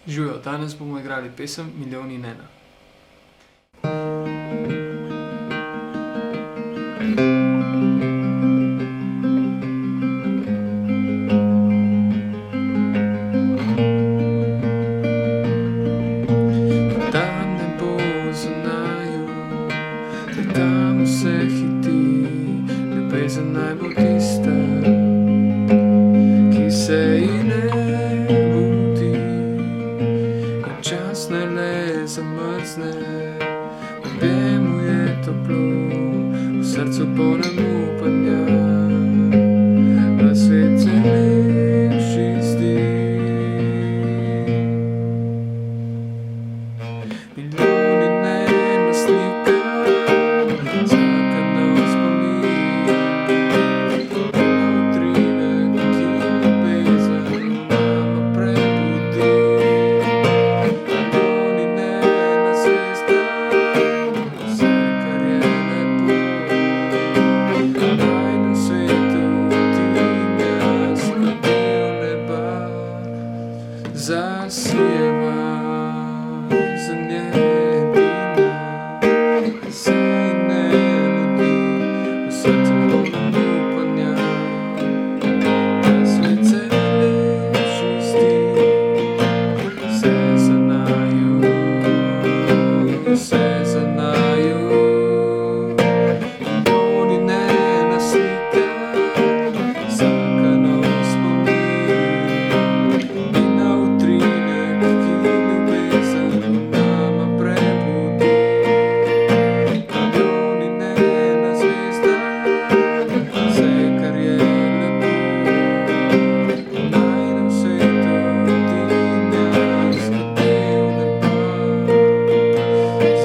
Živijo, danes bomo igrali pesem Milijon in ena. Tam nebo za naju, tam vse hiti, ljubezen naj bo tista, ki se ji ne mudi. Čas ne le zamrzne, v objemu je toplo, v srcu polnem upanja, da svet se lepši zdi. Milijon in ena slika, vsaka nov spomin, utrinek, ki ljubezen nama prebudi. Zasijeva zanjedina, se ne mudi, v srcu polnem upanja, da svet se lepši zdi. Vse za naju, vse za naju. Milijon in ena slika, vsaka nov spomin, in na utrinek, ki ljubezen nama prebudi. Milijon in ena zvezda, vse, kar je lepo, v najinem svetu tinja izgledel neba.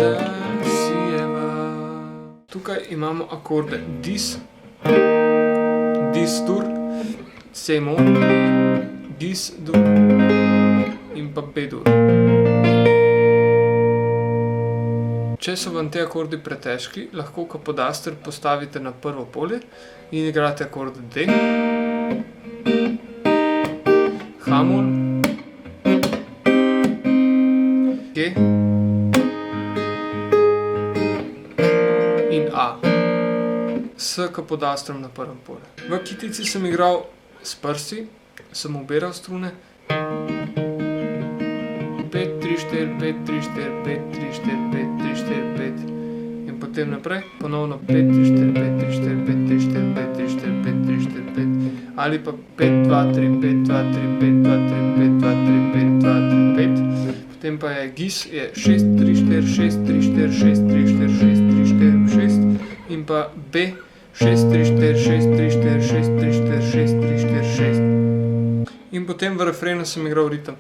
Zasijeva. Tukaj imamo akorde dis, dis-dur, C-mol, dis-dur in pa B-dur. Če so vam te akordi pretežki, lahko kapodaster postavite na prvo polje in igrate akord D, H-mol, G in A s kapodastrom na prvem polju. V kitici sem igral s prsti, sem ubiral strune. 5, 3, 4, 5, 3, 4, 5, 3, 4, 5, 3, 4, 5 in potem naprej, ponovno 5, 3, 4, 5, 3, 4, 5, 3, 4, 5, 3, 4, 5, 3, 4, 5 ali pa 5, 2, 3, 5, 2, 3, 5, 2, 3, 5, 2, 3, 5, 2, 3, 5. Potem pa je gis, je 6, 3, 4, 6, 3, 4, 6, 3, 4, 6, 3, 4, 6 in pa B, 6, 3, 4, 6, 3, 4, 6, 3, 4, 6, 3, 4, 6. In potem v refrenu sem igral ritem.